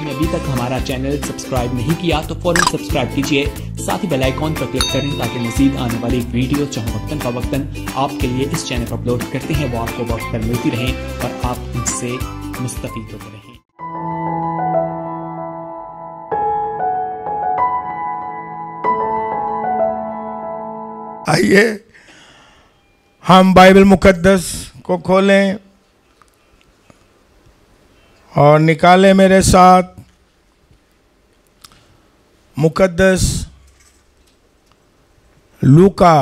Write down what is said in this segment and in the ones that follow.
आपने अभी तक हमारा चैनल सब्सक्राइब नहीं किया तो फौरन सब्सक्राइब कीजिए, साथ ही बेल आइकॉन पर क्लिक करें ताकि मजीद आने वाली वीडियो चाहे वक्तन फवक्तन आपके लिए इस चैनल पर अपलोड करते हैं वो आपको वक्त पर मिलती रहें और आप इनसे मुस्तफीद होते रहें। आइए हम बाइबल मुकद्दस को खोलें और निकालें मेरे साथ मुकद्दस लूका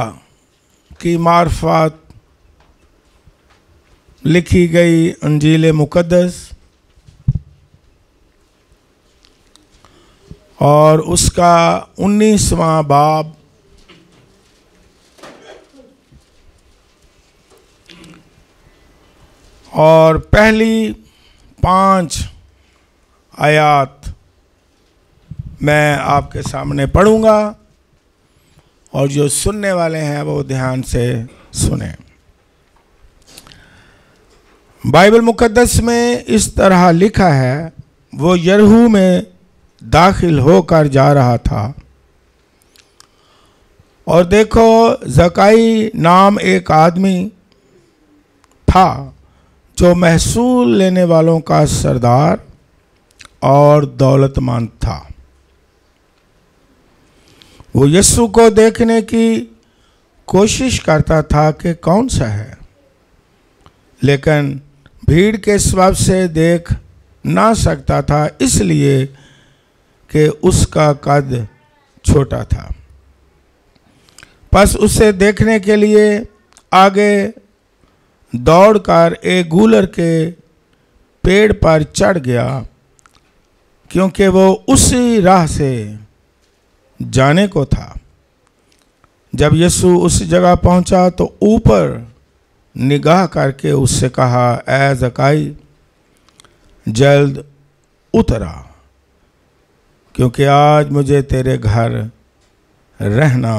की मार्फत लिखी गई अंजील मुकद्दस और उसका 19वां बाब और पहली 5 आयत मैं आपके सामने पढ़ूंगा और जो सुनने वाले हैं वो ध्यान से सुने। बाइबल मुकद्दस में इस तरह लिखा है, वो यरीहो में दाखिल होकर जा रहा था और देखो ज़काई नाम एक आदमी था जो महसूल लेने वालों का सरदार और दौलतमंद था। वो यीशु को देखने की कोशिश करता था कि कौन सा है, लेकिन भीड़ के स्वभाव से देख ना सकता था, इसलिए कि उसका कद छोटा था। बस उसे देखने के लिए आगे दौड़कर एक गूलर के पेड़ पर चढ़ गया, क्योंकि वो उसी राह से जाने को था। जब यीशु उस जगह पहुंचा तो ऊपर निगाह करके उससे कहा, ऐ ज़काई जल्द उतरा, क्योंकि आज मुझे तेरे घर रहना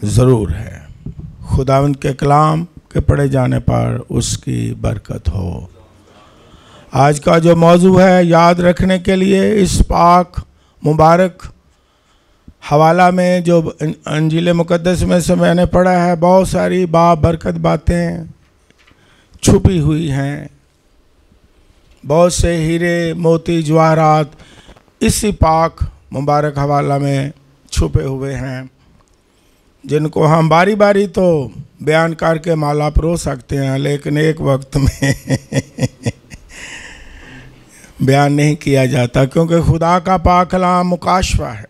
ज़रूर है। खुदावंद के कलाम के पढ़े जाने पर उसकी बरकत हो। आज का जो मौजू है याद रखने के लिए इस पाक मुबारक हवाला में जो अंजील मुकद्दस में से मैंने पढ़ा है, बहुत सारी बाबरकत बातें छुपी हुई हैं। बहुत से हीरे मोती जवाहरात इसी पाक मुबारक हवाला में छुपे हुए हैं, जिनको हम बारी बारी तो बयान करके माला परो सकते हैं, लेकिन एक वक्त में बयान नहीं किया जाता, क्योंकि खुदा का पाक कलाम मुकाशवा है।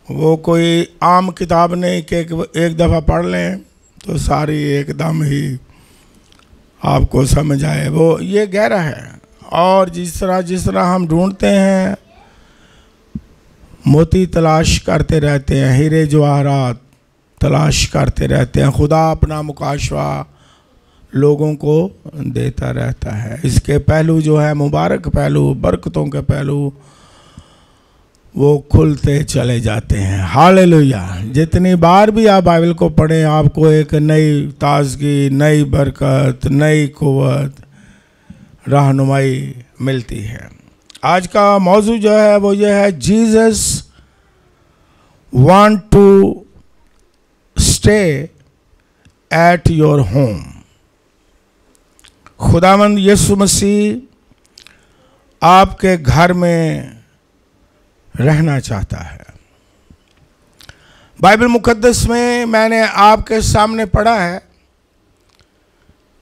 वो कोई आम किताब नहीं कि एक दफ़ा पढ़ लें तो सारी एकदम ही आपको समझ आए। वो ये गहरा है, और जिस तरह हम ढूंढते हैं, मोती तलाश करते रहते हैं, हीरे जवाहरात तलाश करते रहते हैं, खुदा अपना मुकाशवा लोगों को देता रहता है। इसके पहलू जो है मुबारक पहलू, बरकतों के पहलू, वो खुलते चले जाते हैं। हालेलुया। जितनी बार भी आप बाइबल को पढ़ें, आपको एक नई ताजगी, नई बरकत, नई कुव्वत, रहनुमाई मिलती है। आज का मौजू जो है वो ये है, Jesus want to stay at your home. खुदावंद यीशु मसीह आपके घर में रहना चाहता है। बाइबल मुकद्दस में मैंने आपके सामने पढ़ा है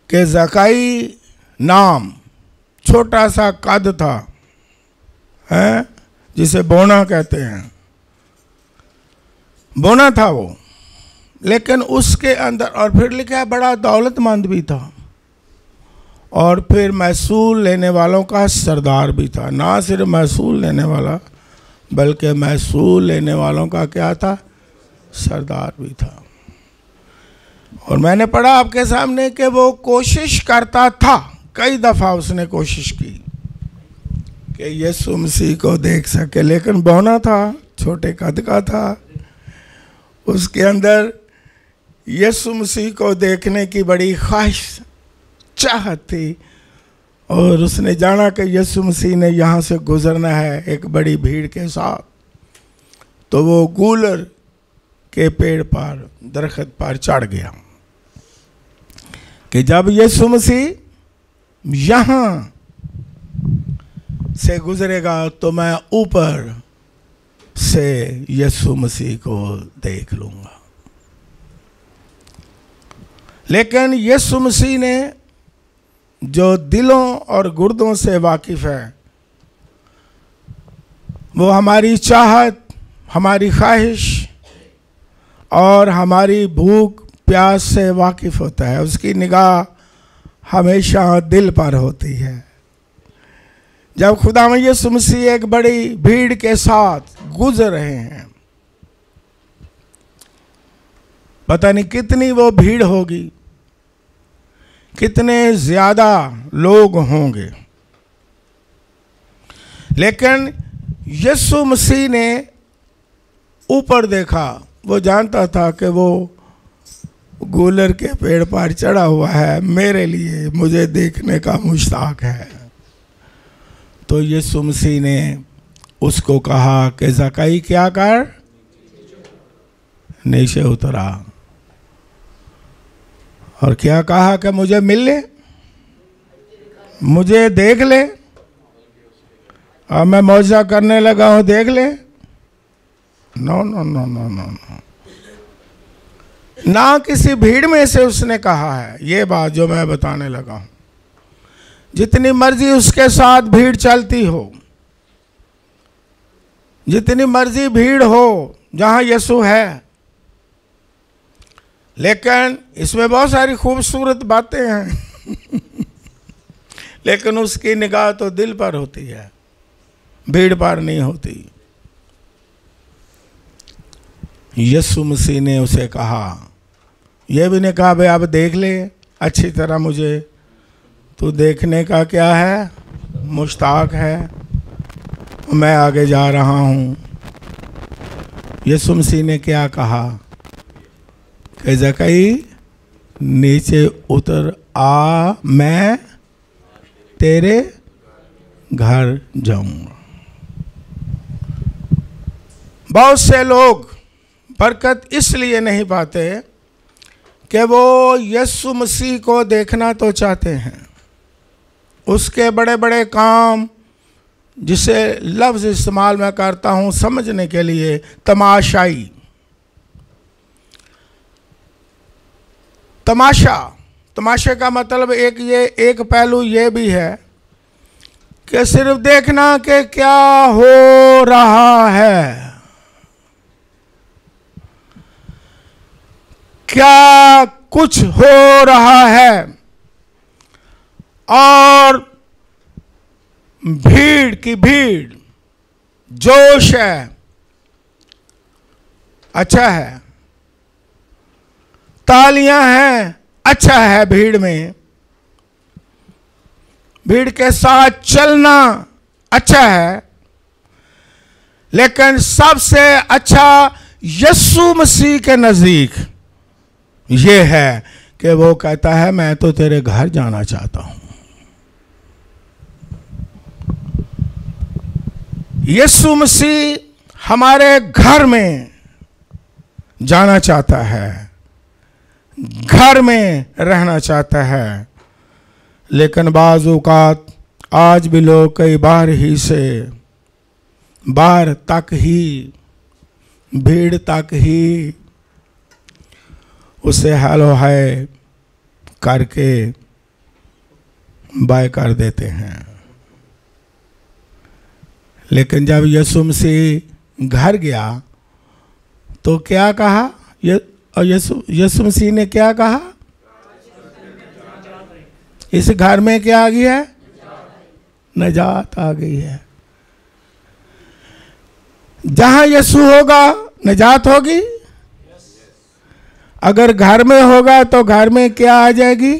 कि ज़काई नाम छोटा सा कद था, है जिसे बोना कहते हैं, बोना था वो, लेकिन उसके अंदर, और फिर लिखा है बड़ा दौलतमंद भी था, और फिर महसूल लेने वालों का सरदार भी था। ना सिर्फ महसूल लेने वाला, बल्कि महसूल लेने वालों का क्या था, सरदार भी था। और मैंने पढ़ा आपके सामने कि वो कोशिश करता था, कई दफ़ा उसने कोशिश की कि यीशु मसीह को देख सके, लेकिन बौना था, छोटे कद का था। उसके अंदर यीशु मसीह को देखने की बड़ी ख्वाहिश, चाहत थी, और उसने जाना कि यीशु मसीह ने यहाँ से गुजरना है एक बड़ी भीड़ के साथ, तो वो गूलर के पेड़ पर, दरख्त पर चढ़ गया कि जब यीशु मसीह यहाँ से गुजरेगा तो मैं ऊपर से यीशु मसीह को देख लूंगा। लेकिन यीशु मसीह ने, जो दिलों और गुर्दों से वाकिफ है, वो हमारी चाहत, हमारी ख्वाहिश और हमारी भूख प्यास से वाकिफ होता है। उसकी निगाह हमेशा दिल पर होती है। जब खुदावंद यीशु मसीह एक बड़ी भीड़ के साथ गुजर रहे हैं, पता नहीं कितनी वो भीड़ होगी, कितने ज्यादा लोग होंगे, लेकिन यीशु मसीह ने ऊपर देखा। वो जानता था कि वो गूलर के पेड़ पर चढ़ा हुआ है, मेरे लिए, मुझे देखने का मुश्ताक है। तो यीशु मसीह ने उसको कहा कि ज़काई क्या कर, नीचे उतरा, और क्या कहा कि मुझे मिल ले, मुझे देख ले, और मैं मौजा करने लगा हूं, देख ले। No no no no no no, ना किसी भीड़ में से उसने कहा है ये बात जो मैं बताने लगा हूं। जितनी मर्जी उसके साथ भीड़ चलती हो, जितनी मर्जी भीड़ हो जहां यीशु है, लेकिन इसमें बहुत सारी खूबसूरत बातें हैं लेकिन उसकी निगाह तो दिल पर होती है, भीड़ पर नहीं होती। यीशु मसीह ने उसे कहा, यह भी नहीं कहा भाई अब देख ले अच्छी तरह, मुझे तू देखने का क्या है, मुश्ताक है, मैं आगे जा रहा हूं। यीशु मसीह ने क्या कहा कि ज़काई नीचे उतर आ, मैं तेरे घर जाऊंगा। बहुत से लोग बरकत इसलिए नहीं पाते कि वो यीशु मसीह को देखना तो चाहते हैं, उसके बड़े बड़े काम, जिसे लफ्ज़ इस्तेमाल मैं करता हूँ समझने के लिए, तमाशाई, तमाशा। तमाशे का मतलब एक पहलू ये भी है कि सिर्फ देखना कि क्या हो रहा है, क्या कुछ हो रहा है, और भीड़ की भीड़, जोश है, अच्छा है, तालियां हैं, अच्छा है, भीड़ में, भीड़ के साथ चलना अच्छा है, लेकिन सबसे अच्छा यीशु मसीह के नजदीक ये है कि वो कहता है मैं तो तेरे घर जाना चाहता हूं। यीशु मसीह हमारे घर में जाना चाहता है, घर में रहना चाहता है, लेकिन बाज़ औक़ात आज भी लोग कई बार ही से बाहर तक ही, भीड़ तक ही उसे हेलो हाय करके बाय कर देते हैं। लेकिन जब यीशु मसीह घर गया तो क्या कहा, यीशु मसीह ने क्या कहा, इस घर में क्या आ गई है, नजात आ गई है। जहां यीशु होगा नजात होगी, अगर घर में होगा तो घर में क्या आ जाएगी,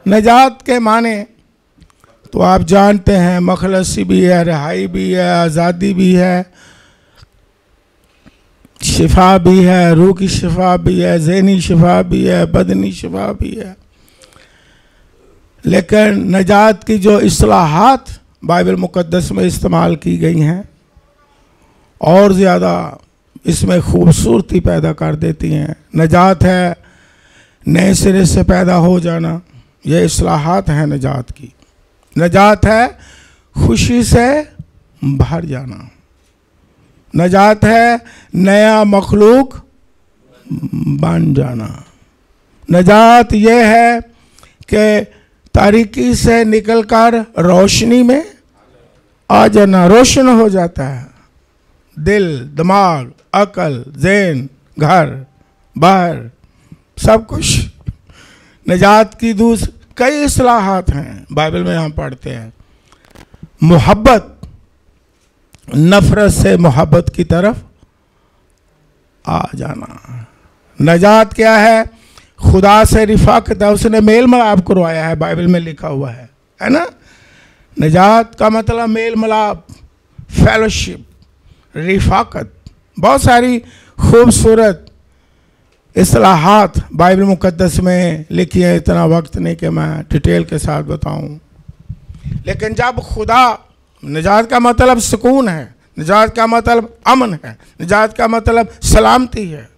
नजात के माने तो आप जानते हैं, मखलसी भी है, रिहाई भी है, आज़ादी भी है, शिफा भी है, रूह की शिफा भी है, ज़हनी शिफा भी है, बदनी शिफा भी है। लेकिन नजात की जो इस्लाहात बाइबल मुक़द्दस में इस्तेमाल की गई हैं और ज़्यादा इसमें खूबसूरती पैदा कर देती हैं। नजात है नए सिरे से पैदा हो जाना, ये इस्लाहात हैं नजात की। नजात है खुशी से भर जाना, नजात है नया मखलूक बन जाना। नजात ये है कि तारीकी से निकलकर रोशनी में आ जाना, रोशन हो जाता है दिल, दिमाग, अकल, ज़हन, घर बाहर सब कुछ। नजात की कई इस्लाहात हैं बाइबल में, हम पढ़ते हैं। मोहब्बत, नफरत से मोहब्बत की तरफ आ जाना। नजात क्या है? खुदा से रिफाकत है, उसने मेल मिलाप करवाया है, बाइबल में लिखा हुआ है ना। नजात का मतलब मेल मिलाप, फेलोशिप, रिफाकत। बहुत सारी खूबसूरत इस्लाहात बाइबल मुक़द्दस में लिखी है। इतना वक्त नहीं कि मैं डिटेल के साथ बताऊं। लेकिन जब खुदा, निजात का मतलब सुकून है, निजात का मतलब अमन है, निजात का मतलब सलामती है।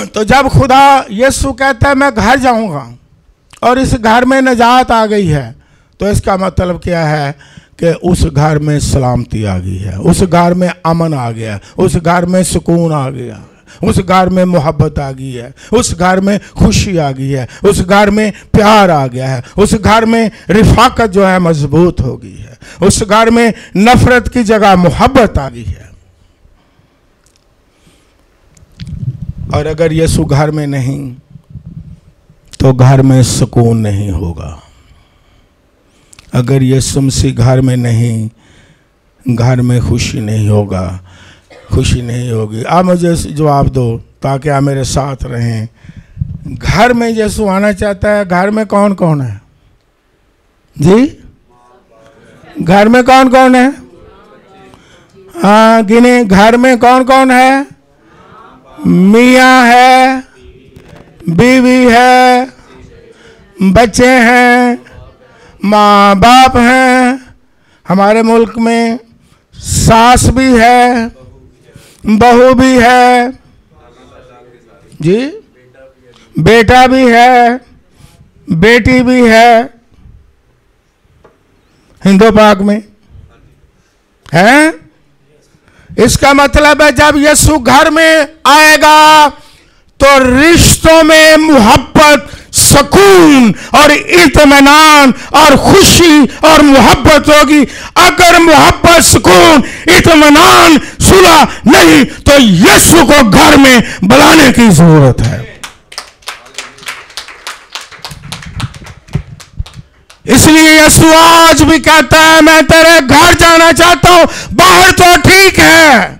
तो जब खुदा यीशु कहता है मैं घर जाऊंगा और इस घर में निजात आ गई है, तो इसका मतलब क्या है कि उस घर में सलामती आ गई है, उस घर में अमन आ गया, उस घर में सुकून आ गया, उस घर में मोहब्बत आ गई है, उस घर में खुशी आ गई है, उस घर में प्यार आ गया है, उस घर में रिफाकत जो है मजबूत हो गई है, उस घर में नफरत की जगह मोहब्बत आ गई है। और अगर यीशु घर में नहीं तो घर में सुकून नहीं होगा। अगर यीशु मसीह घर में नहीं, घर में खुशी नहीं होगा, खुशी नहीं होगी। आप मुझे जवाब दो ताकि आप मेरे साथ रहें। घर में यीशु आना चाहता है। घर में कौन कौन है जी? घर में कौन कौन है? हाँ गिने। घर में कौन कौन है? मियाँ है, बीवी है, बच्चे हैं, माँ बाप हैं, हमारे मुल्क में सास भी है, बहू भी है जी, बेटा भी है, बेटी भी है। हिंदू पाक में है। इसका मतलब है जब यीशु घर में आएगा तो रिश्तों में मोहब्बत, सुकून और इत्मीनान और खुशी और मोहब्बत होगी। अगर मोहब्बत, सुकून, इत्मीनान, सुलह नहीं तो यीशु को घर में बुलाने की जरूरत है। इसलिए यीशु आज भी कहता है मैं तेरे घर जाना चाहता हूं। बाहर तो ठीक है,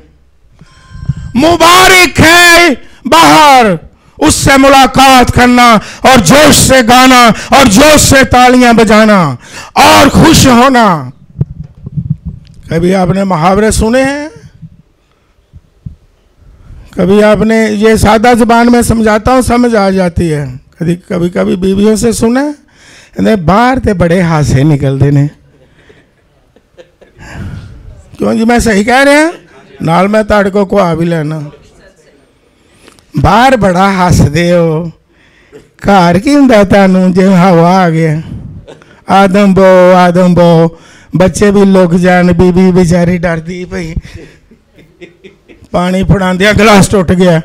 मुबारक है बाहर, उससे मुलाकात करना और जोश से गाना और जोश से तालियां बजाना और खुश होना। कभी आपने मुहावरे सुने हैं? कभी आपने, ये सादा जुबान में समझाता हूं, समझ आ जाती है। कभी कभी बीवियों से सुने, बाहर ते बड़े हासे निकलते ने। क्यों जी, मैं सही कह रहा? नाल मैं ताड़ को कुआ भी लेना। बाहर बड़ा हसदे हो, घर की हुंदा तानू जे हवा आ गया। आदम बो, बच्चे भी लुक जान, बीबी बेचारी डरदी पई, पानी फड़ांदिया गिलास टुट गया।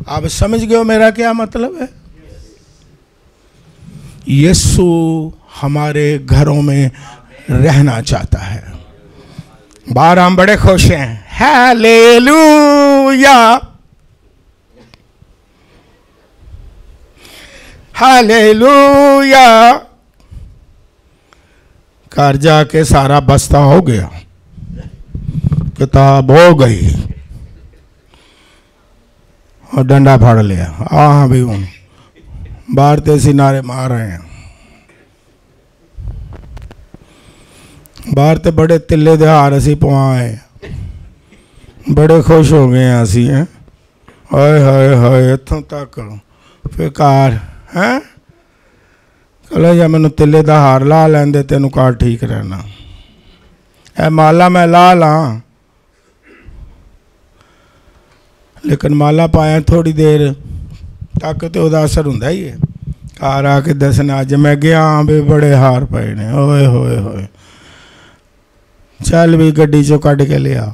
आप समझ गए हो मेरा क्या मतलब है? यीशु हमारे घरों में रहना चाहता है। बाहर हम बड़े खुश हैं, हालेलुया हालेलुया। घर जाके सारा बस्ता हो गया, किताब हो गई और डंडा फाड़ लिया। हाँ भी हूँ, बाहर ते सिनारे मार रहे हैं। बाहर ते बड़े तिले दहार असी पवाए, बड़े खुश हो गए हैं असी हैं। हाय हाय हाय इत्थों तक फिर कार है चलो या मैनू तिले का हार ला लेंदे तेनू कार ठीक रहना है माला मैं ला ला लेकिन माला पाया थोड़ी देर तक तो वह असर होंदा ही है। घर आके दसना अज मैं गया भी बड़े हार पे ने ओए होए होए चल भी गड्डी चो कढ़ के लिया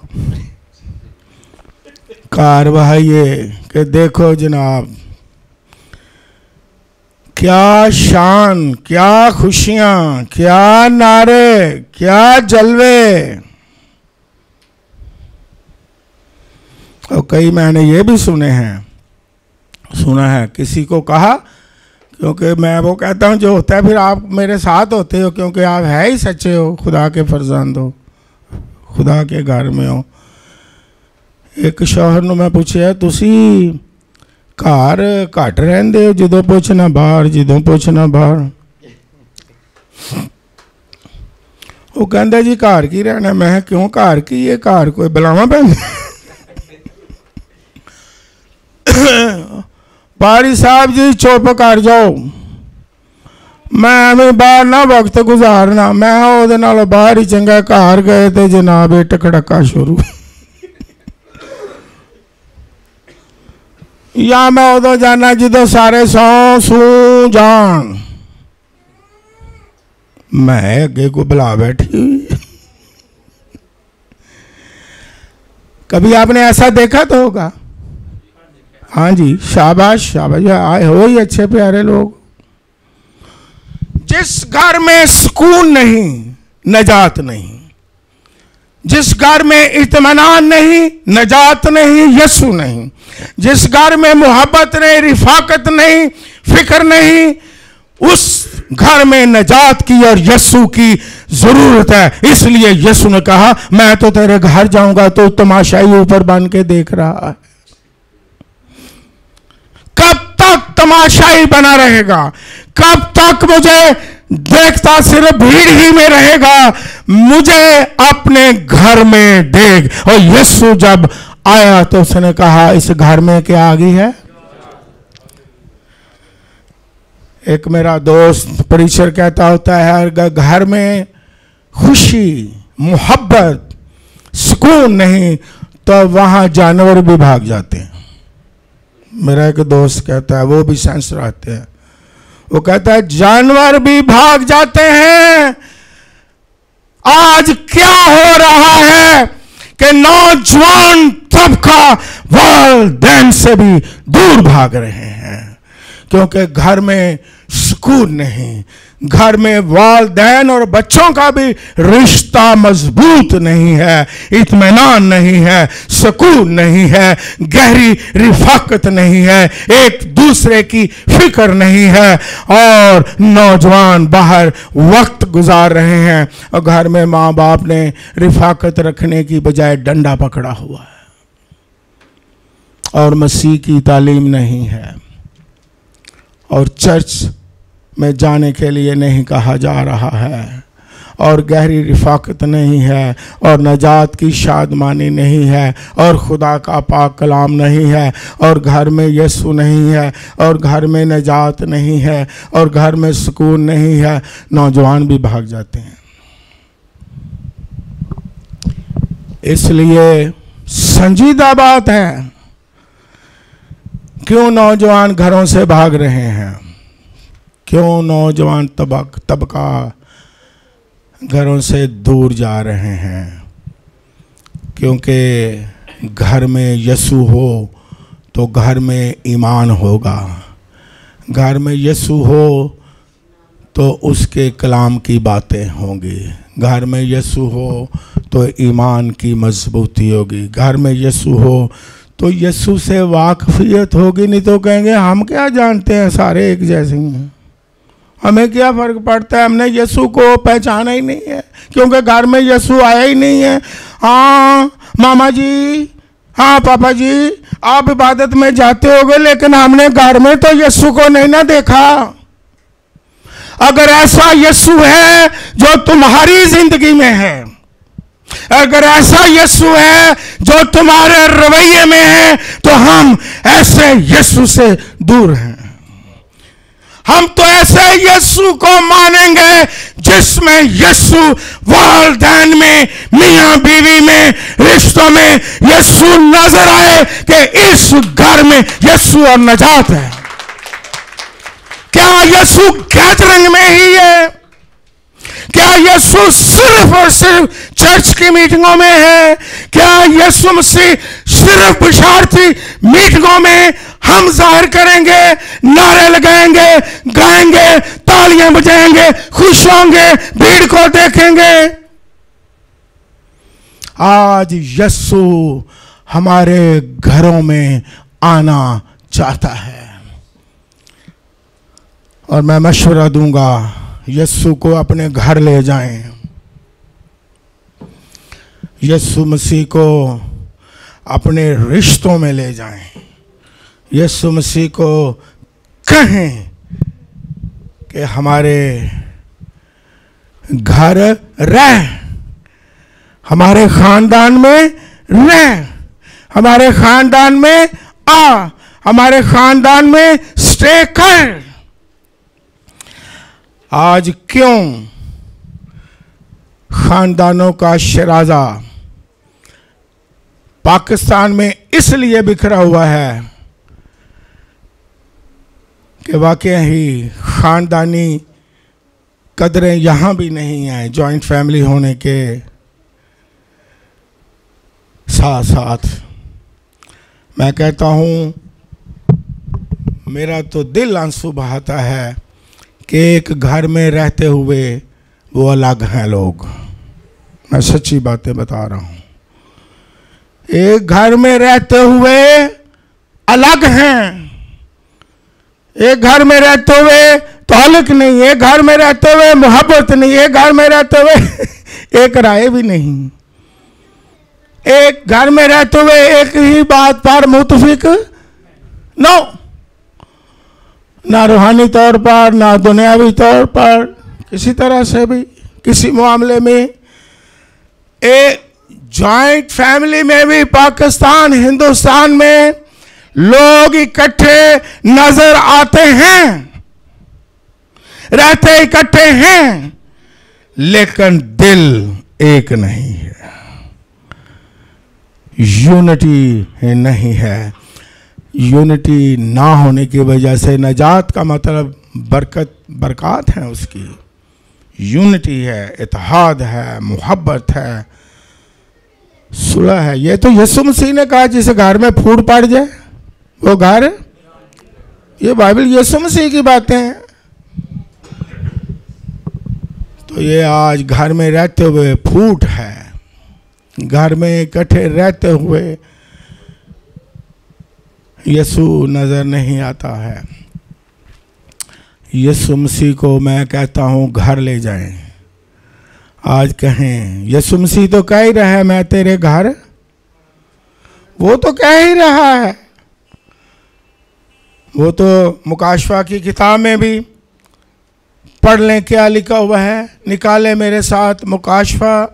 कार बहाइए कि देखो जनाब क्या शान क्या खुशियां क्या नारे क्या जलवे। और कई मैंने ये भी सुना है किसी को कहा क्योंकि मैं वो कहता हूँ जो होता है फिर आप मेरे साथ होते हो क्योंकि आप है ही सच्चे हो खुदा के फरजंद हो खुदा के घर में हो। एक शौहर नूं मैं पूछया तुसी घर घट रहिंदे हो जदों पुछना बाहर जदों पुछना बाहर। वो कहंदा जी घर की रहना। मैं क्यों घर की है घर कोई बुलावा पैंदा बारी साहब जी चुप कर जाओ मैं एवं बाहर ना वक्त गुजारना। मैं ओहदे नालों बाहर ही चंगा घर गए तो जनाब इट खड़का शुरू या मैं उदों जाना जो सारे सौ सू जान मैं अगे को बुला बैठी हुई। कभी आपने ऐसा देखा तो होगा। हाँ जी शाबाश शाबाश आए हो ही अच्छे प्यारे लोग। जिस घर में सुकून नहीं नजात नहीं जिस घर में इत्मीनान नहीं नजात नहीं यसु नहीं जिस घर में मोहब्बत नहीं रिफाकत नहीं फिक्र नहीं उस घर में नजात की और यसु की जरूरत है। इसलिए यसु ने कहा मैं तो तेरे घर जाऊंगा तो तमाशाई ऊपर बन के देख रहा है। कब तक तमाशाई बना रहेगा कब तक मुझे देखता सिर्फ भीड़ ही में रहेगा। मुझे अपने घर में देख। और यीशु जब आया तो उसने कहा इस घर में क्या आ गई है। एक मेरा दोस्त परिचर कहता होता है हर घर में खुशी मोहब्बत सुकून नहीं तो वहां जानवर भी भाग जाते हैं। मेरा एक दोस्त कहता है वो भी सेंस रहते हैं। वो कहता है जानवर भी भाग जाते हैं। आज क्या हो रहा है कि नौजवान तबका वालिदैन से भी दूर भाग रहे हैं क्योंकि घर में सुकून नहीं घर में वालिदैन और बच्चों का भी रिश्ता मजबूत नहीं है इत्मीनान नहीं है सुकून नहीं है गहरी रिफाकत नहीं है एक दूसरे की फिक्र नहीं है और नौजवान बाहर वक्त गुजार रहे हैं और घर में माँ बाप ने रिफाकत रखने की बजाय डंडा पकड़ा हुआ है और मसीह की तालीम नहीं है और चर्च में जाने के लिए नहीं कहा जा रहा है और गहरी रिफाकत नहीं है और नजात की शादमानी नहीं है और खुदा का पाक कलाम नहीं है और घर में यीशु नहीं है और घर में नजात नहीं है और घर में सुकून नहीं है। नौजवान भी भाग जाते हैं। इसलिए संजीदा बात है क्यों नौजवान घरों से भाग रहे हैं क्यों नौजवान तबका घरों से दूर जा रहे हैं क्योंकि घर में यीशु हो तो घर में ईमान होगा घर में यीशु हो तो उसके कलाम की बातें होंगी घर में यीशु हो तो ईमान की मजबूती होगी घर में यीशु हो तो यीशु से वाकफियत होगी। नहीं तो कहेंगे हम क्या जानते हैं सारे एक जैसे ही हैं हमें क्या फ़र्क पड़ता है हमने यीशु को पहचाना ही नहीं है क्योंकि घर में यीशु आया ही नहीं है। हाँ मामा जी हाँ पापा जी आप इबादत में जाते होगे लेकिन हमने घर में तो यीशु को नहीं ना देखा। अगर ऐसा यीशु है जो तुम्हारी जिंदगी में है अगर ऐसा यीशु है जो तुम्हारे रवैये में है, तो हम ऐसे यीशु से दूर हैं। हम तो ऐसे यीशु को मानेंगे जिसमें यीशु वालिदैन में, मियां बीवी में, रिश्तों में यीशु नजर आए कि इस घर में यीशु और नजात है। क्या यीशु गैदरिंग में ही है? क्या यीशु सिर्फ और सिर्फ चर्च की मीटिंगों में है? क्या यीशु मसीह सिर्फ बिशारती मीटिंगों में हम जाहिर करेंगे, नारे लगाएंगे, गाएंगे, तालियां बजाएंगे, खुश होंगे, भीड़ को देखेंगे? आज यीशु हमारे घरों में आना चाहता है और मैं मशवरा दूंगा, यीशु को अपने घर ले जाएं। यीशु मसीह को अपने रिश्तों में ले जाएं। यीशु मसीह को कहें कि हमारे घर रह, हमारे खानदान में रह, हमारे खानदान में आ, हमारे खानदान में स्टे कर। आज क्यों खानदानों का शराजा पाकिस्तान में इसलिए बिखरा हुआ है कि वाकई ही खानदानी कदरें यहां भी नहीं हैं। जॉइंट फैमिली होने के साथ साथ मैं कहता हूं, मेरा तो दिल आंसू बहाता है कि एक घर में रहते हुए वो अलग हैं लोग। मैं सच्ची बातें बता रहा हूं। एक घर में रहते हुए अलग हैं, एक घर में रहते हुए ताल्लुक नहीं, एक घर में रहते हुए मोहब्बत नहीं, एक घर में रहते हुए एक राय भी नहीं, एक घर में रहते हुए एक ही बात पर मुतफिक नो, ना रूहानी तौर पर, ना दुनियावी तौर पर, किसी तरह से भी किसी मामले में। एक जॉइंट फैमिली में भी पाकिस्तान, हिंदुस्तान में लोग इकट्ठे नजर आते हैं, रहते इकट्ठे हैं, लेकिन दिल एक नहीं है, यूनिटी नहीं है। यूनिटी ना होने की वजह से नजात का मतलब बरकत है उसकी। यूनिटी है, इत्तेहाद है, मोहब्बत है, सुलह है। ये तो यीशु मसीह ने कहा जिस घर में फूट पड़ जाए वो घर, ये बाइबल यीशु मसीह की बातें हैं। तो ये आज घर में रहते हुए फूट है, घर में इकट्ठे रहते हुए यीशु नजर नहीं आता है। यीशु मसीह को मैं कहता हूँ घर ले जाएं। आज कहें, यीशु मसीह तो कह ही रहा है मैं तेरे घर, वो तो कह ही रहा है। वो तो मुकाशफा की किताब में भी पढ़ लें क्या लिखा हुआ है। निकाले मेरे साथ मुकाशफा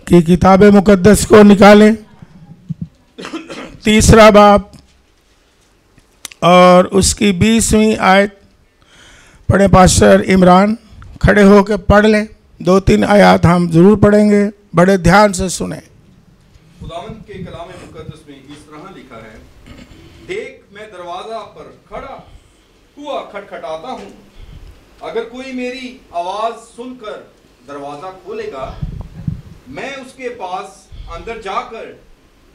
की किताब मुकद्दस को निकालें, 3 बाब और उसकी 20वीं आयत पढ़े। पास्टर इमरान खड़े होकर पढ़ लें। 2-3 आयत हम जरूर पढ़ेंगे, बड़े ध्यान से सुने। खुदावंद के कलाम मुकद्दस में इस तरह लिखा है, देख मैं दरवाजा पर खड़ा हुआ खटखटाता हूँ, अगर कोई मेरी आवाज सुनकर दरवाजा खोलेगा, मैं उसके पास अंदर जाकर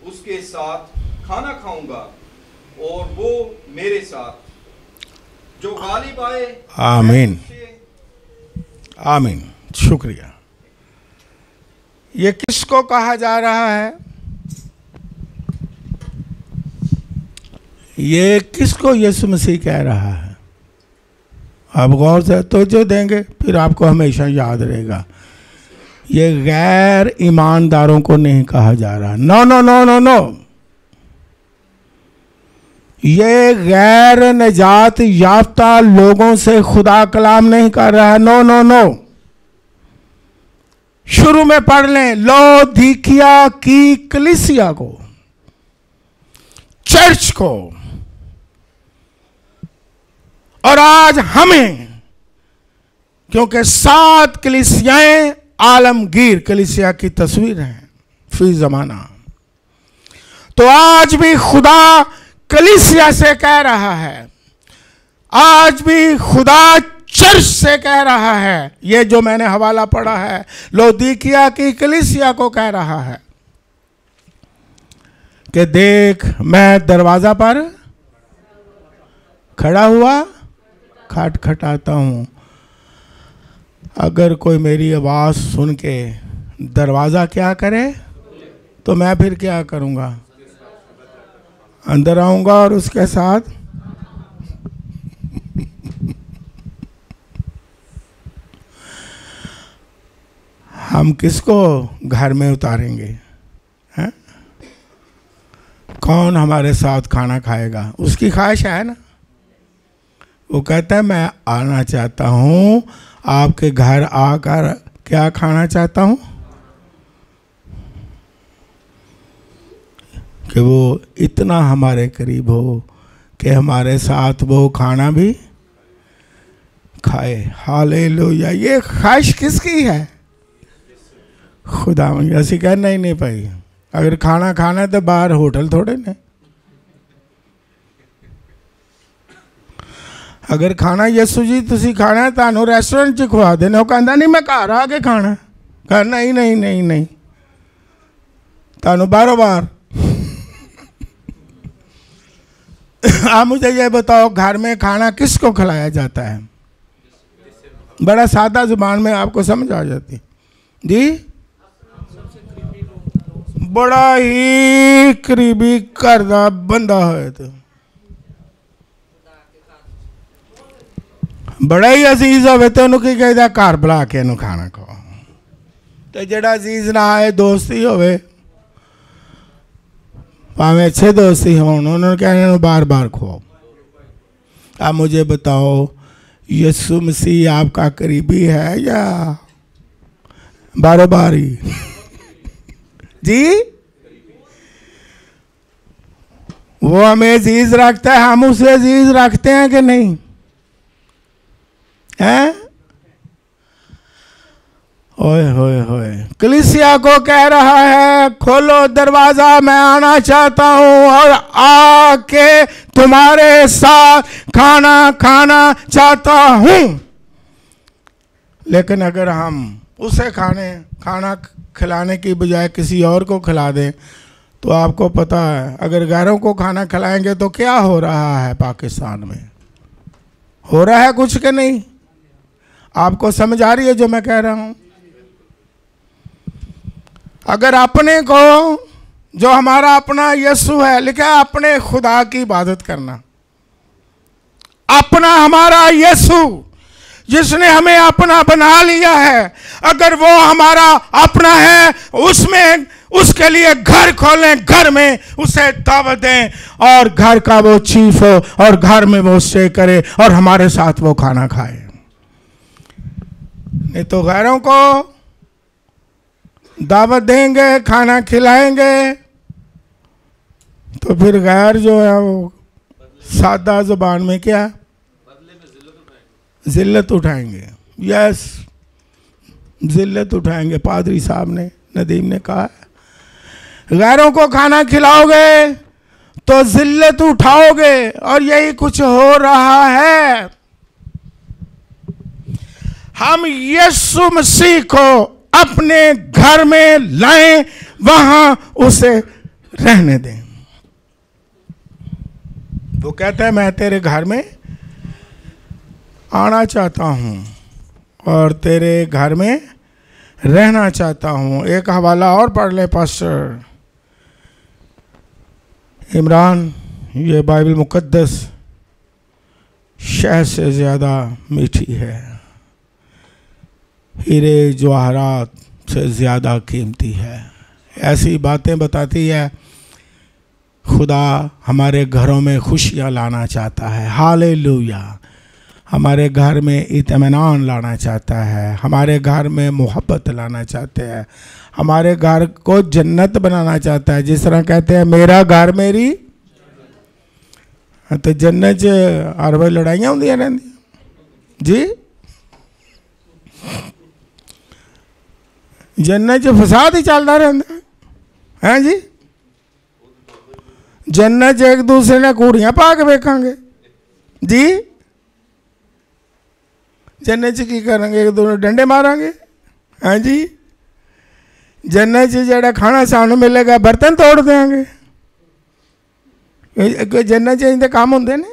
उसके साथ खाना खाऊंगा और वो मेरे साथ। जो गालिब आए, आमीन आमीन। शुक्रिया। ये किसको कहा जा रहा है? ये किसको यीशु मसीह कह रहा है? आप गौर से तो जो देंगे फिर आपको हमेशा याद रहेगा। ये गैर ईमानदारों को नहीं कहा जा रहा। No no no no no, ये गैर निजात याफ्ता लोगों से खुदा कलाम नहीं कर रहा है। No no no. शुरू में पढ़ लें, लौदीकिया की कलीसिया को, चर्च को, और आज हमें, क्योंकि 7 कलीसियाएं आलमगीर कलीसिया की तस्वीर हैं फी जमाना। तो आज भी खुदा कलीसिया से कह रहा है, आज भी खुदा चर्च से कह रहा है। ये जो मैंने हवाला पढ़ा है, लौदीकिया की कलीसिया को कह रहा है कि देख मैं दरवाजा पर खड़ा हुआ खटखटाता हूं। अगर कोई मेरी आवाज सुन के दरवाजा क्या करे तो मैं फिर क्या करूंगा? अंदर आऊंगा और उसके साथ हम किसको घर में उतारेंगे? हैं? कौन हमारे साथ खाना खाएगा? उसकी ख्वाहिश है ना। वो कहता है मैं आना चाहता हूं आपके घर आकर क्या खाना चाहता हूं कि वो इतना हमारे करीब हो कि हमारे साथ वो खाना भी खाए। हालेलुया। ये ख्वाहिश किसकी है? खुदा। ऐसी कह नहीं भाई, अगर खाना खाना है तो बाहर होटल थोड़े ने। अगर खाना यसू जी तुसी खाना है तानू रेस्टोरेंट च खुआ देने। वो कहता नहीं मैं घर आके खाना। कह नहीं नहीं नहीं नहीं, तानू बारों बार। आप मुझे ये बताओ, घर में खाना किसको खिलाया जाता है? बड़ा सादा जुबान में आपको समझ आ जाती जी। बड़ा ही करीबी घर दा बंदा है तो बड़ा ही अजीज होवे तो उन्होंने की कहता घर बुला के इन्हू खाना खाओ। तो जेड़ा अजीज ना आए, दोस्ती होवे, भावें अच्छे दोस्ती हों, उन्होंने कहना बार बार खुआओ। आप मुझे बताओ, यीशु मसीह आपका करीबी है या बारों बार ही? जी, वो हमें अजीज रखता है, हम उसे अजीज रखते हैं कि नहीं? हैं? ओए होए होए। कलीसिया को कह रहा है खोलो दरवाजा, मैं आना चाहता हूं और आके तुम्हारे साथ खाना खाना चाहता हूं। लेकिन अगर हम उसे खाना खिलाने की बजाय किसी और को खिला दें तो आपको पता है अगर गैरों को खाना खिलाएंगे तो क्या हो रहा है पाकिस्तान में? हो रहा है कुछ के नहीं? आपको समझ आ रही है जो मैं कह रहा हूं? अगर अपने को, जो हमारा अपना यीशु है, लिखा है अपने खुदा की इबादत करना। अपना हमारा यीशु जिसने हमें अपना बना लिया है, अगर वो हमारा अपना है, उसमें उसके लिए घर खोलें, घर में उसे दावत दें और घर का वो चीफ हो और घर में वो स्टे करे और हमारे साथ वो खाना खाए। नहीं तो गैरों को दावत देंगे, खाना खिलाएंगे तो फिर गैर जो है वो सादा जुबान में क्या जिल्लत उठाएंगे। यस, जिल्लत उठाएंगे। पादरी साहब ने, नदीम ने कहा है गैरों को खाना खिलाओगे तो जिल्लत उठाओगे, और यही कुछ हो रहा है। हम यीशु मसीह को अपने घर में लाएं, वहां उसे रहने दें। वो कहता है मैं तेरे घर में आना चाहता हूं और तेरे घर में रहना चाहता हूं। एक हवाला और पढ़ ले पास्टर इमरान। ये बाइबल मुकद्दस शहद से ज़्यादा मीठी है, हीरे जवाहरात से ज़्यादा कीमती है। ऐसी बातें बताती है खुदा हमारे घरों में खुशियाँ लाना चाहता है। हालेलुया। हमारे घर में इत्मीनान लाना चाहता है, हमारे घर में मोहब्बत लाना चाहते हैं, हमारे घर को जन्नत बनाना चाहता है। जिस तरह कहते हैं मेरा घर मेरी, तो जन्नत हर वे लड़ाइयाँ होंदी रहंदी जी। जन्नत च फसाद ही चलता रहता है जी। जन्नत च एक दूसरे ने कूड़ियाँ पा के वेखांगे जी। जन्नत च की करेंगे, एक दूसरे डंडे मारांगे हाँ जी। जन्नत च जेड़ा खाना सानू मिलेगा बर्तन तोड़ देंगे। जन्नत च इंदे काम होंदे ने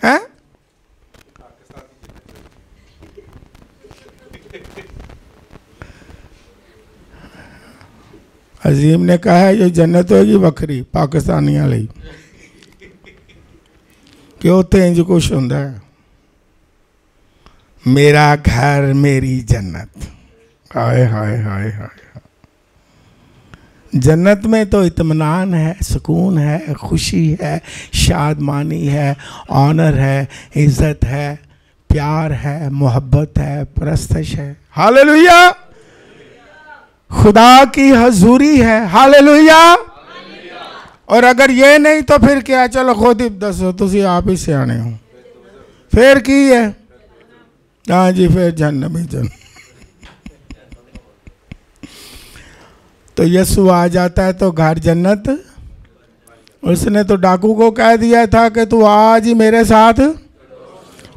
हैं। अजीम ने कहा है जो जन्नत होगी वक्री पाकिस्तानियों लिए कि उत्थे इंज कुछ होंदा है, मेरा घर मेरी जन्नत। हाय हाय हाय हाय। जन्नत में तो इत्मीनान है, सुकून है, खुशी है, शादमानी है, ऑनर है, इज्जत है, प्यार है, मोहब्बत है, परस्तश है। हालेलुया। खुदा की हजूरी है। हालेलुया। और अगर ये नहीं तो फिर क्या, चलो खुद ही दसो, तुसी आप ही सियाने हो, फिर की है। हाँ जी, फिर जन्नत में जन्नत। तो यीशु आ जाता है तो घर जन्नत। उसने तो डाकू को कह दिया था कि तू आज ही मेरे साथ,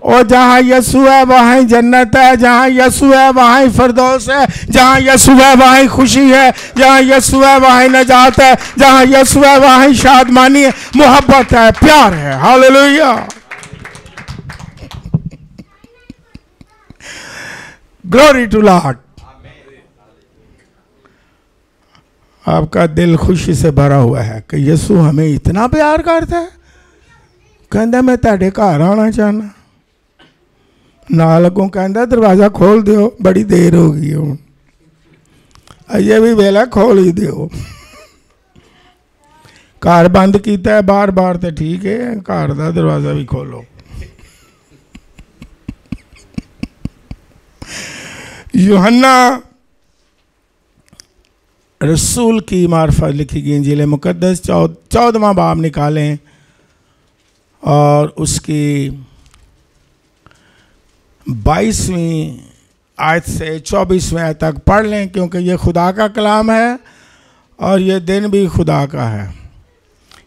और जहाँ यीशु है वहाँ ही जन्नत है, जहाँ यीशु है वहाँ ही फिरदौस है, जहाँ यीशु है वहाँ ही खुशी है, जहाँ यीशु है वहाँ ही नजात है, जहाँ यीशु है वहाँ ही शादमानी है, मोहब्बत है, प्यार है। हालेलुया। Glory to Lord. आपका दिल खुशी से भरा हुआ है कि यीशु हमें इतना प्यार करता है। कहता मैं तेरे घर आना चाहना। नाल अगों कहता दरवाज़ा खोल दियो, बड़ी देर हो गई हूँ, अजे भी वेला खोल ही दियो। घर बंद किया है बार बार तो ठीक है, घर का दरवाज़ा भी खोलो। यूहन्ना रसूल की मार्फत लिखी गई इंजील मुकद्दस 14वां बाब निकालें और उसकी 22वीं आयत से 24वें आयत तक पढ़ लें, क्योंकि ये खुदा का कलाम है और ये दिन भी खुदा का है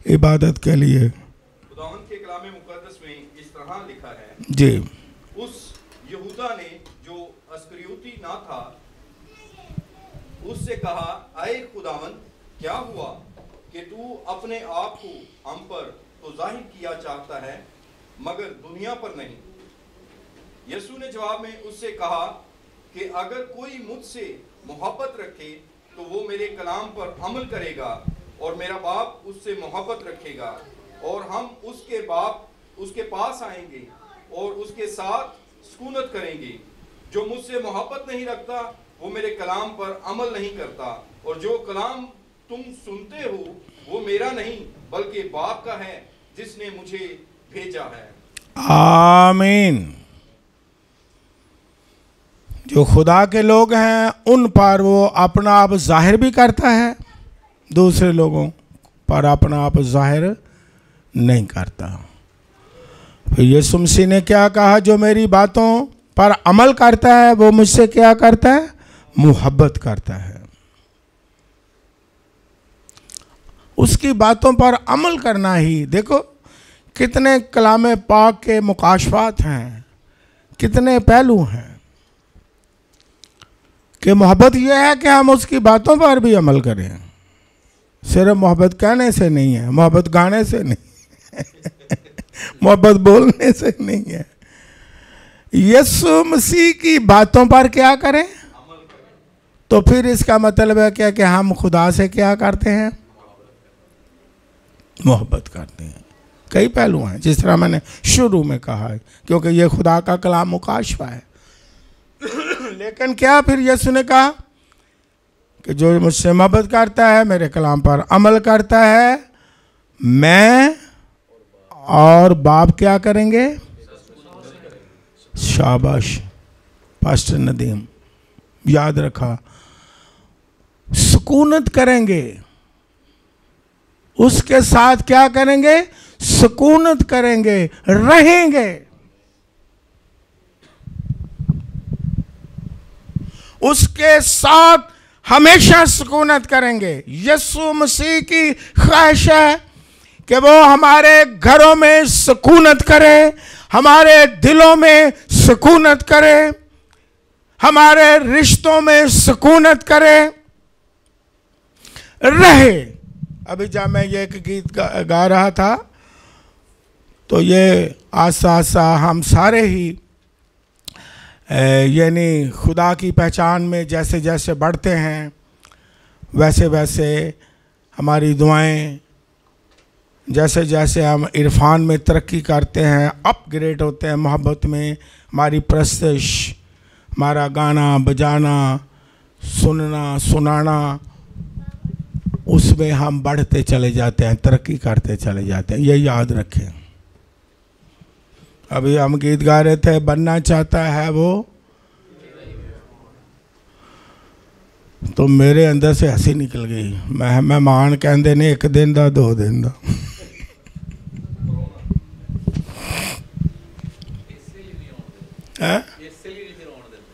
इबादत के लिए। खुदावंद के कलाम मुकद्दस में इस तरह लिखा है जी। उस यहूदा ने जो अस्करियोती ना था उससे कहा, आए खुदावंद, क्या हुआ कि तू अपने आप को हम पर तो जाहिर किया चाहता है मगर दुनिया पर नहीं। यीशु ने जवाब में उससे कहा कि अगर कोई मुझसे मोहब्बत रखे तो वो मेरे कलाम पर अमल करेगा और मेरा बाप उससे मोहब्बत रखेगा और हम उसके पास आएंगे और उसके साथ सुकूनत करेंगे। जो मुझसे मोहब्बत नहीं रखता वो मेरे कलाम पर अमल नहीं करता, और जो कलाम तुम सुनते हो वो मेरा नहीं बल्कि बाप का है जिसने मुझे भेजा है। आमीन। जो खुदा के लोग हैं उन पर वो अपना आप जाहिर भी करता है, दूसरे लोगों पर अपना आप जाहिर नहीं करता। फिर यीशु मसीह ने क्या कहा, जो मेरी बातों पर अमल करता है वो मुझसे क्या करता है, मोहब्बत करता है। उसकी बातों पर अमल करना ही, देखो कितने कलाम पाक के मुकाशफात हैं, कितने पहलू हैं कि मोहब्बत यह है कि हम उसकी बातों पर भी अमल करें। सिर्फ मोहब्बत कहने से नहीं है, मोहब्बत गाने से नहीं मोहब्बत बोलने से नहीं है। यीशु मसीह की बातों पर क्या करें, तो फिर इसका मतलब है क्या कि हम खुदा से क्या करते हैं, मोहब्बत करते हैं। कई पहलू हैं जिस तरह मैंने शुरू में कहा है, क्योंकि ये खुदा का कलाम मुकाशफा है। लेकिन क्या फिर यीशु ने कहा कि जो मुझसे मोहब्बत करता है, मेरे कलाम पर अमल करता है, मैं और बाप क्या करेंगे? शाबाश पास्टर नदीम, याद रखा, सुकूनत करेंगे। उसके साथ क्या करेंगे? सुकूनत करेंगे, रहेंगे। उसके साथ हमेशा सुकूनत करेंगे। यीशु मसीह की ख्वाहिश है कि वो हमारे घरों में सुकूनत करे, हमारे दिलों में सुकूनत करे, हमारे रिश्तों में सुकूनत करे, रहे। अभी जब मैं ये एक गीत गा रहा था तो ये आस्ता आस्ता हम सारे ही यानी खुदा की पहचान में जैसे जैसे बढ़ते हैं वैसे वैसे हमारी दुआएं, जैसे जैसे हम इरफान में तरक्की करते हैं, अपग्रेड होते हैं मोहब्बत में, हमारी प्रस्तश, हमारा गाना बजाना, सुनना सुनाना, उसमें हम बढ़ते चले जाते हैं, तरक्की करते चले जाते हैं। ये याद रखें। अभी हम गीत गा रहे थे, बनना चाहता है वो, तो मेरे अंदर से हंसी निकल गई। मैं मेहमान कहते ने एक दिन दा 2 दिन दा।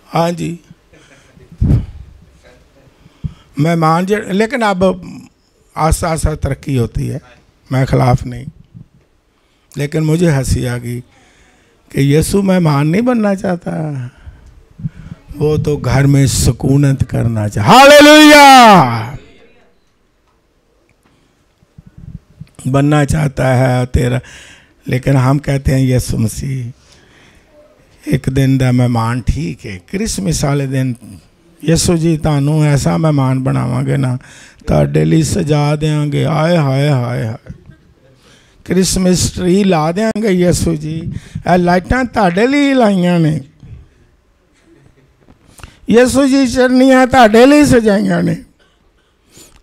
हाँ जी, मेहमान लेकिन अब आस्ता आस्ता तरक्की होती है, मैं खिलाफ नहीं, लेकिन मुझे हंसी आ गई कि यीशु मेहमान नहीं बनना चाहता, वो तो घर में सुकूनत करना चाहता। हालेलुया! बनना चाहता है तेरा, लेकिन हम कहते हैं यीशु मसीह एक दिन दा मेहमान ठीक है। क्रिसमस वाले दिन यीशु जी तानू ऐसा मेहमान बनावांगे ना, तुहाडे लई सजा देंगे। आए हाय हाय हाय, क्रिसमस ट्री ला देंगे यीशु जी, ए लाइटां तुहाडे लई लाइयां ने, यीशु जी चरनियां तुहाडे लई सजाइयां ने।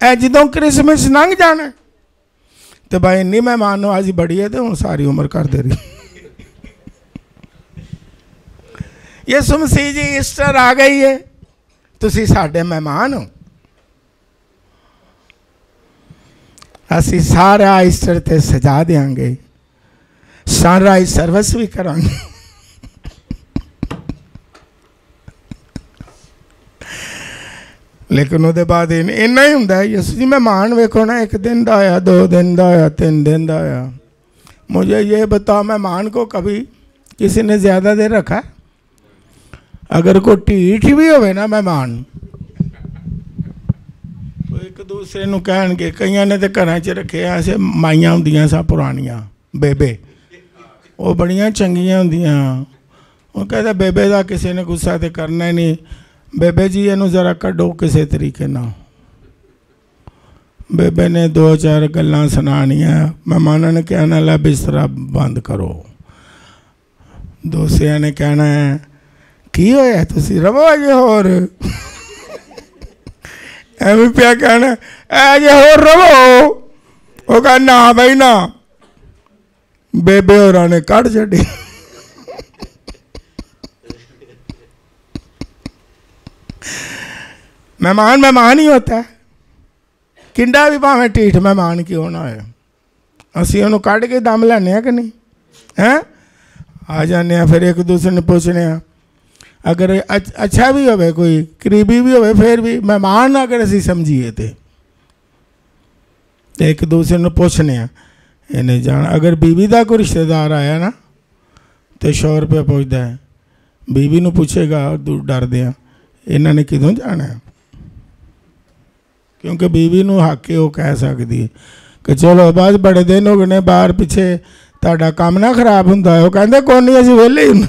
ए जदों क्रिसमस लंघ जाना तो भाई इन्नी मेहमान नवाजी बड़ी है तो हुण सारी उम्र करदे रही। यीशु मसीह जी ईस्टर आ गई है, तुसी साडे मेहमान हो। असी सारा ईस्टर ते सजा देंगे, सनराइज सर्विस भी करांगे। लेकिन उसके बाद इन्ना ही होंदा है, यीशु जी मेहमान वेखो ना, 1 दिन दा आया, 2 दिन दा आया, 3 दिन दा आया। मुझे ये बताओ, मेहमान को कभी किसी ने ज़्यादा देर रखा? अगर कोई ढीठ भी होवे ना मेहमान, तो एक दूसरे नूं कहणगे, कईयां ने तो घरां च रखे ऐसे माइयां हुंदियां सा पुरानियां बेबे, वो बड़ियां चंगियां हुंदियां। वो कहता बेबे दा किसी ने गुस्सा तो करना ही नहीं, बेबे जी इनू जरा कड्डो किसी तरीके ना। बेबे ने 2-4 गल्लां सुनानियां, मेहमानां ने कहना ला बिस्तरा बंद करो। दूसरिया ने कहना है की होया तुसी रवो अजे होर, एवं पिया कहना अजे होर रवो। वो कहा ना भाई ना, बेबे होरां ने कढ़ छड्डी। मेहमान मेहमान ही होता है, किंडा भी भावें ढीठ मेहमान क्यों ना होए, असीं उहनूं कढ़ के दम लैने कि नहीं हैं। आ जाने फिर एक दूसरे ने पूछने, अगर अच्छा भी होवे, कोई करीबी भी होवे, फिर भी मेहमान अगर असीं समझीए तो एक दूसरे ने पूछने इन्हें जान। अगर बीवी का कोई रिश्तेदार आया ना तो 100 रुपया पुछदा है, बीवी नूं पूछेगा डरदे इन्हां ने किदों जाना है, क्योंकि बीवी नूं हक है वो कह सकती है कि चलो बस बड़े दिन हो गए बाहर पिछे, तुहाडा काम ना खराब हुंदा है। वो कहंदे कोई नहीं, असीं वेले ही।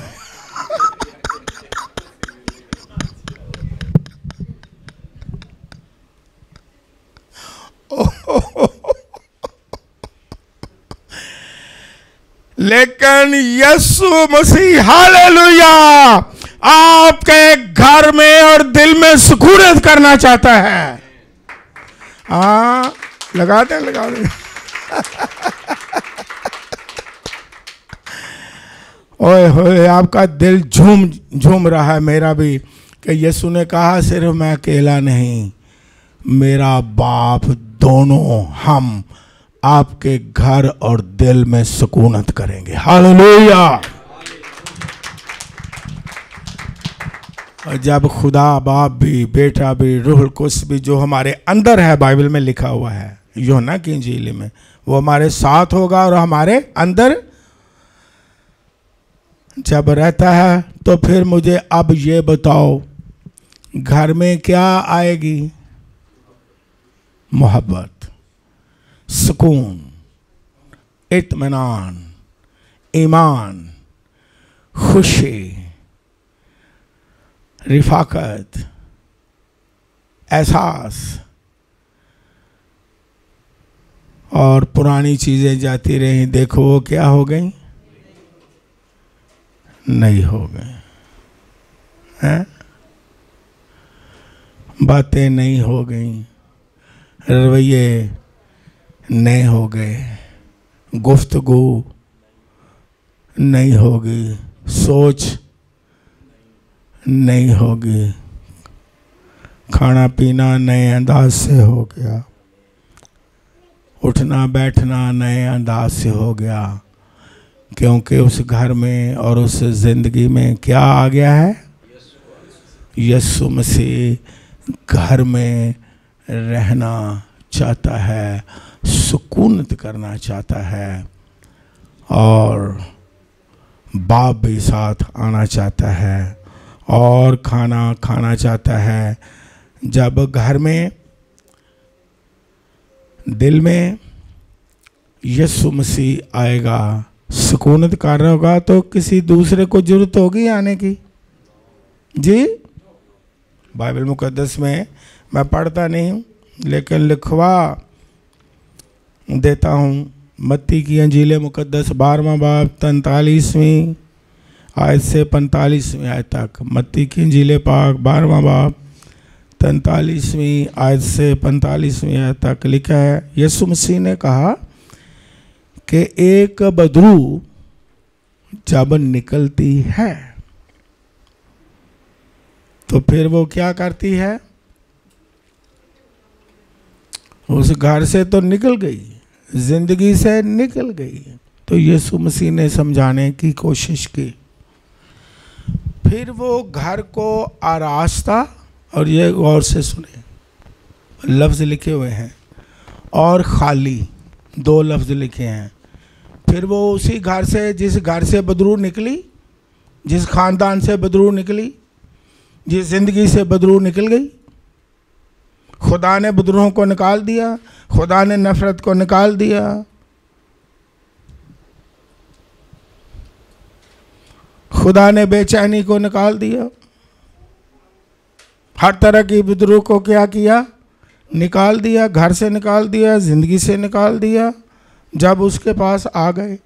लेकिन यीशु मसीह हालेलुया आपके घर में और दिल में सुकूनत करना चाहता है। हाँ लगा दें लगा दें। ओए होए, आपका दिल झूम झूम रहा है, मेरा भी, कि यीशु ने कहा सिर्फ मैं अकेला नहीं, मेरा बाप, दोनों हम आपके घर और दिल में सुकूनत करेंगे। हालेलुया। और जब खुदा बाप भी, बेटा भी, रूहुल कुद्स भी जो हमारे अंदर है, बाइबल में लिखा हुआ है यूहन्ना की इंजील में, वो हमारे साथ होगा और हमारे अंदर जब रहता है, तो फिर मुझे अब ये बताओ, घर में क्या आएगी? मोहब्बत, सुकून, इत्मीनान, ईमान, खुशी, रिफाकत, एहसास। और पुरानी चीजें जाती रही, देखो वो क्या हो गई? नहीं हो गए हैं, बातें नहीं हो गई, रवैये नहीं हो गए, गुफ्तगू नहीं होगी, सोच नहीं होगी, खाना पीना नए अंदाज से हो गया, उठना बैठना नए अंदाज से हो गया, क्योंकि उस घर में और उस जिंदगी में क्या आ गया है? यीशु मसीह घर में रहना चाहता है, सुकूनत करना चाहता है, और बाप भी साथ आना चाहता है, और खाना खाना चाहता है। जब घर में, दिल में यीशु मसीह आएगा, सुकूनत कर रहा होगा, तो किसी दूसरे को जरूरत होगी आने की? जी, बाइबल मुकद्दस में मैं पढ़ता नहीं हूँ, लेकिन लिखवा देता हूँ। मत्ती की इंजील मुकद्दस 12वां बाब 43वीं आयत से 45वीं आयत तक। मत्ती की इंजील पाक 12वां बाब 43वीं आयत से 45वीं आयत तक लिखा है, यीशु मसीह ने कहा कि एक बदरू जब निकलती है तो फिर वो क्या करती है? उस घर से तो निकल गई, जिंदगी से निकल गई। तो यीशु मसीह ने समझाने की कोशिश की। फिर वो घर को आरास्ता, और ये गौर से सुने, लफ्ज़ लिखे हुए हैं, और खाली, 2 लफ्ज़ लिखे हैं। फिर वो उसी घर से, जिस घर से बदरू निकली, जिस ख़ानदान से बदरू निकली, जिस ज़िंदगी से बदरू निकल गई, खुदा ने बदरूहों को निकाल दिया, खुदा ने नफ़रत को निकाल दिया। खुदा ने बेचैनी को निकाल दिया, हर तरह की बदरू को क्या किया? निकाल दिया, घर से निकाल दिया, ज़िंदगी से निकाल दिया, जब उसके पास आ गए।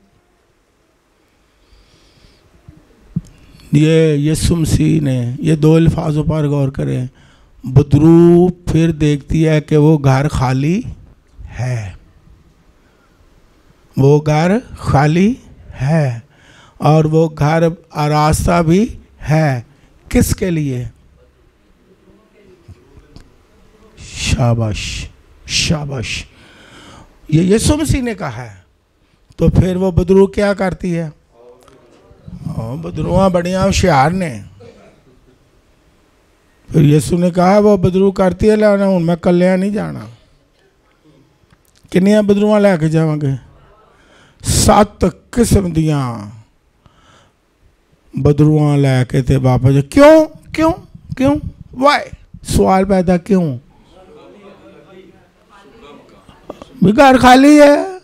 ये यीशु मसीह ने ये 2 अल्फाजों पर गौर करें। बदरू फिर देखती है कि वो घर खाली है, वो घर खाली है, और वो घर आरास्ता भी है। किसके लिए? शाबाश, शाबाश, ये यीशु मसीह ने कहा है। तो फिर वो बदरू क्या करती है? बदरुआ बढ़िया होशियार ने। फिर यीशु ने कहा वो बदरू करती है, लेना हूँ मैं कलिया नहीं जाना। किन्नियां बदरुआ लैके जावांगे? 7 किस्म दियां बदरुआ लैके ते वापस। क्यों क्यों क्यों? वाई, सवाल पैदा क्यों? घर खाली है,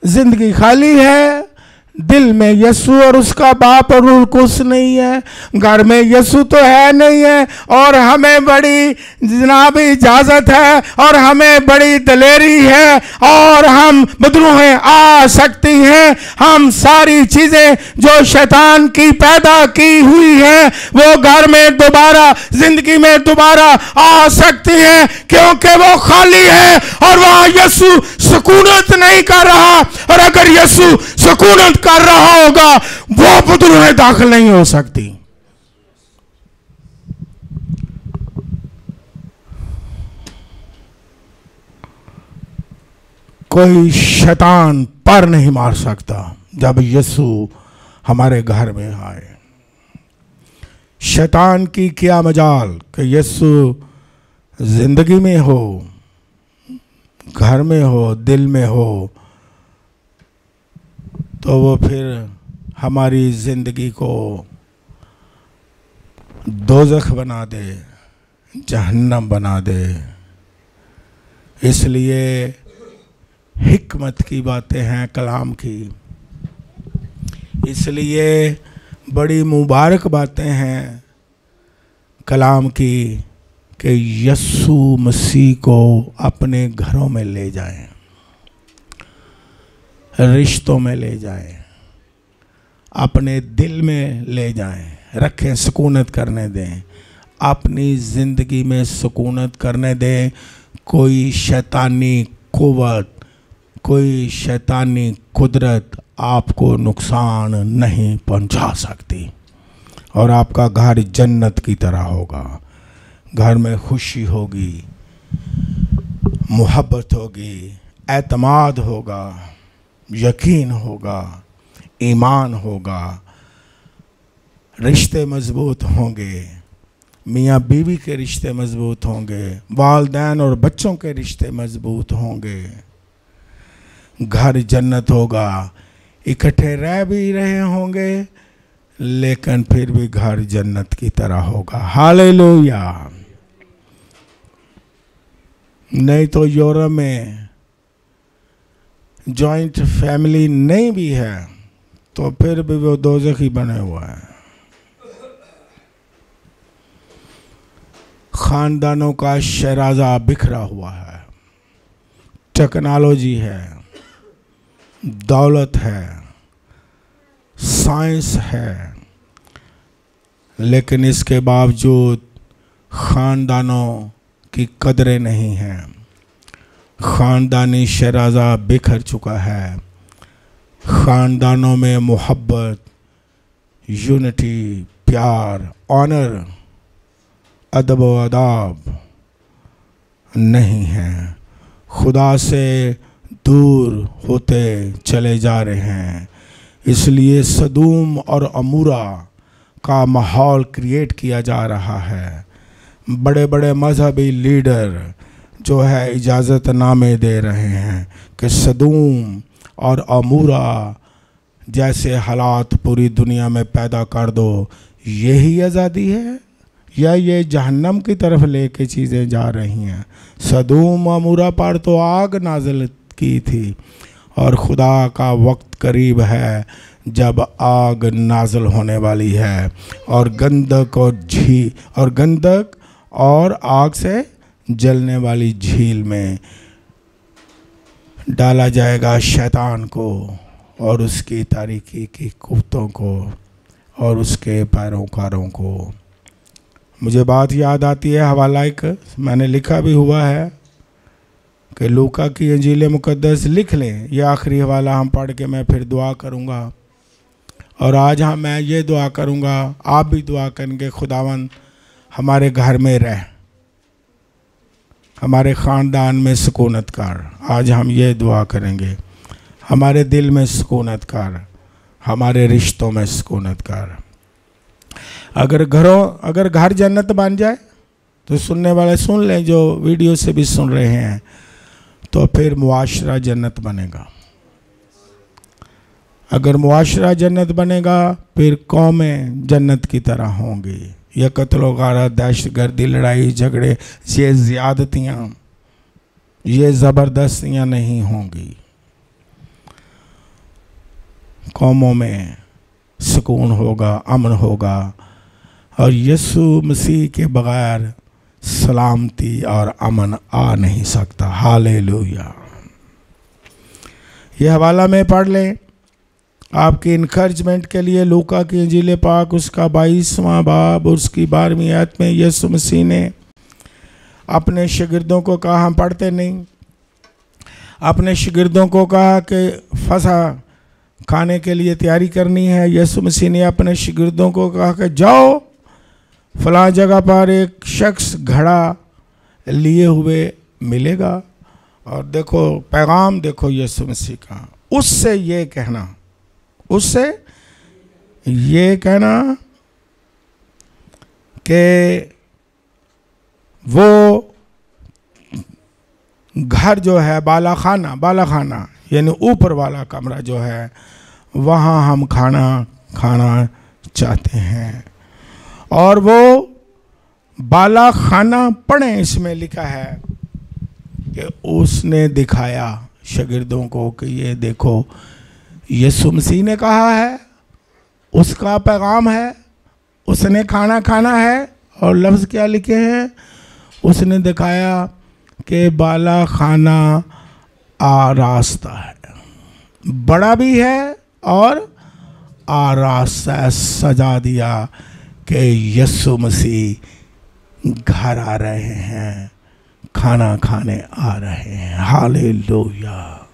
जिंदगी खाली है, दिल में यीशु और उसका बाप और कुछ नहीं है, घर में यीशु तो है नहीं है, और हमें बड़ी जनाब इजाजत है और हमें बड़ी दलेरी है और हम बदरूहें आ सकती हैं। हम सारी चीजें जो शैतान की पैदा की हुई है वो घर में दोबारा, जिंदगी में दोबारा आ सकती है, क्योंकि वो खाली है और वहां यीशु सुकूनत नहीं कर रहा। और अगर यीशु सुकूनत कर रहा होगा वो बदरूहें दाखिल नहीं हो सकती। कोई शैतान पर नहीं मार सकता जब यीशु हमारे घर में आए। शैतान की क्या मजाल कि यीशु जिंदगी में हो, घर में हो, दिल में हो, तो वो फिर हमारी जिंदगी को दोज़ख बना दे, जहन्नम बना दे। इसलिए हिकमत की बातें हैं कलाम की, इसलिए बड़ी मुबारक बातें हैं कलाम की कि यीशु मसीह को अपने घरों में ले जाएं, रिश्तों में ले जाएं, अपने दिल में ले जाएं, रखें, सुकूनत करने दें, अपनी ज़िंदगी में सुकूनत करने दें। कोई शैतानी कुव्वत, कोई शैतानी कुदरत आपको नुकसान नहीं पहुंचा सकती और आपका घर जन्नत की तरह होगा। घर में खुशी होगी, मोहब्बत होगी, एतमाद होगा, यकीन होगा, ईमान होगा, रिश्ते मजबूत होंगे, मियाँ बीवी के रिश्ते मजबूत होंगे, वालिदैन और बच्चों के रिश्ते मजबूत होंगे, घर जन्नत होगा। इकट्ठे रह भी रहे होंगे लेकिन फिर भी घर जन्नत की तरह होगा। हालेलुया। नहीं तो यूरोप में जॉइंट फैमिली नहीं भी है तो फिर भी वो दोज़ख ही बने हुआ है। खानदानों का शराजा बिखरा हुआ है, टेक्नोलॉजी है, दौलत है, साइंस है, लेकिन इसके बावजूद खानदानों की कदरें नहीं हैं। खानदानी शराजा बिखर चुका है। खानदानों में मोहब्बत, यूनिटी, प्यार, ऑनर, अदब व अदाब नहीं है। खुदा से दूर होते चले जा रहे हैं। इसलिए सदूम और अमूरा का माहौल क्रिएट किया जा रहा है। बड़े बड़े मजहबी लीडर जो है इजाज़तनामे दे रहे हैं कि सदूम और अमूरा जैसे हालात पूरी दुनिया में पैदा कर दो। यही आज़ादी है या ये जहन्नम की तरफ लेके चीज़ें जा रही हैं। सदूम अमूरा पर तो आग नाज़िल की थी और खुदा का वक्त करीब है जब आग नाज़िल होने वाली है और गंधक और आग से जलने वाली झील में डाला जाएगा शैतान को और उसकी तारीकी की कुत्तों को और उसके पैरोकारों को। मुझे बात याद आती है, हवाला एक मैंने लिखा भी हुआ है कि लूका की इंजील मुकद्दस लिख लें। ये आखिरी हवाला हम पढ़ के मैं फिर दुआ करूँगा। और आज मैं ये दुआ करूँगा, आप भी दुआ करेंगे, खुदावन हमारे घर में रह, हमारे ख़ानदान में सुकूनत कर। आज हम ये दुआ करेंगे, हमारे दिल में सुकूनत कर, हमारे रिश्तों में सुकूनत कर। अगर घर जन्नत बन जाए तो सुनने वाले सुन लें, जो वीडियो से भी सुन रहे हैं, तो फिर मुआशरा जन्नत बनेगा। अगर मुआशरा जन्नत बनेगा फिर कौमें जन्नत की तरह होंगी। यह कत्ल गारत, दहशतगर्दी, लड़ाई झगड़े, ये ज़्यादतियाँ, ये ज़बरदस्तियाँ नहीं होंगी। कौमों में सुकून होगा, अमन होगा, और यीशु मसीह के बगैर सलामती और अमन आ नहीं सकता। हालेलुया। ये हवाला में पढ़ लें आपकी इनकरेजमेंट के लिए। लूका की इंजील पाक उसका 22वां बाब उसकी 12वीं आयत में यीशु मसीह ने अपने शागिर्दों को कहा, हम पढ़ते नहीं, अपने शागिर्दों को कहा कि फसा खाने के लिए तैयारी करनी है। यीशु मसीह ने अपने शागिर्दों को कहा कि जाओ फलां जगह पर एक शख्स घड़ा लिए हुए मिलेगा। और देखो पैगाम देखो यीशु मसीह का, उससे ये कहना, उससे ये कहना कि वो घर जो है बालाखाना यानी ऊपर वाला कमरा जो है, वहाँ हम खाना चाहते हैं। और वो बालाखाना पढ़ें, इसमें लिखा है कि उसने दिखाया शागिर्दों को कि ये देखो यीशु मसीह ने कहा है, उसका पैगाम है, उसने खाना है। और लफ्ज़ क्या लिखे हैं, उसने दिखाया कि बालाखाना आरास्ता है, बड़ा भी है और आरास्ता सजा दिया कि यीशु मसीह घर आ रहे हैं, खाना खाने आ रहे हैं। हालेलुया।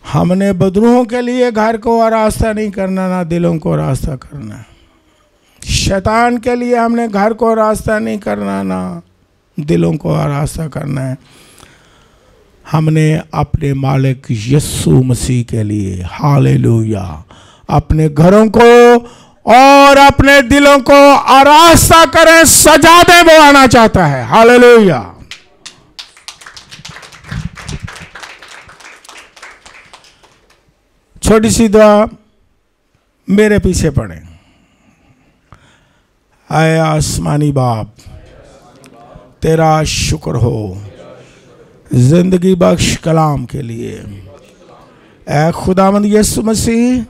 हमने बदरूहों के लिए घर को आरास्ता नहीं करना, ना दिलों को रास्ता करना। शैतान के लिए हमने घर को रास्ता नहीं करना, ना दिलों को रास्ता करना है। हमने अपने मालिक यीशु मसीह के लिए, हालेलुया, अपने घरों को और अपने दिलों को आरास्ता करें, सजा दे, वो आना चाहता है। हालेलुया। छोटी सी दुआ मेरे पीछे पढ़ें। आए आसमानी बाप, तेरा शुक्र हो जिंदगी बख्श कलाम के लिए। ऐ खुदावंद यीशु मसीह,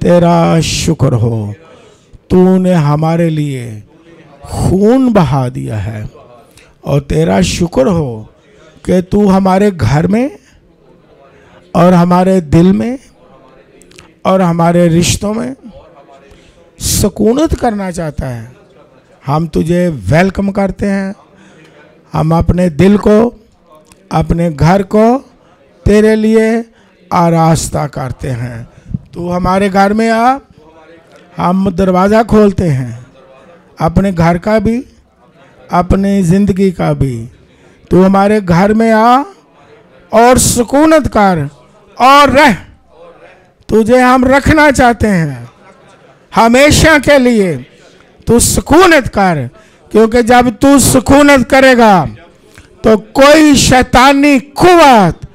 तेरा शुक्र हो, तूने हमारे लिए खून बहा दिया है। और तेरा शुक्र हो कि तू हमारे घर में और हमारे दिल में और हमारे रिश्तों में सुकूनत करना चाहता है। हम तुझे वेलकम करते हैं। हम अपने दिल को, अपने घर को तेरे लिए आरास्ता करते हैं। तू हमारे घर में आ, हम दरवाज़ा खोलते हैं, अपने घर का भी, अपनी ज़िंदगी का भी। तू हमारे घर में आ और सुकूनत कर और रह। तुझे हम रखना चाहते हैं हमेशा के लिए। तू सुकूनत कर, क्योंकि जब तू सुकूनत करेगा तो कोई शैतानी कुव्वत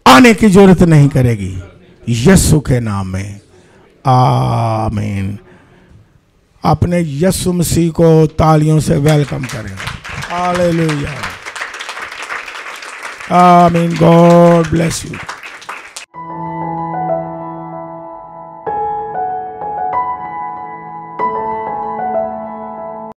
आने की जरूरत नहीं करेगी। यीशु के नाम में आमीन। अपने यीशु मसीह को तालियों से वेलकम करें। हालेलुया। आमीन। God bless you.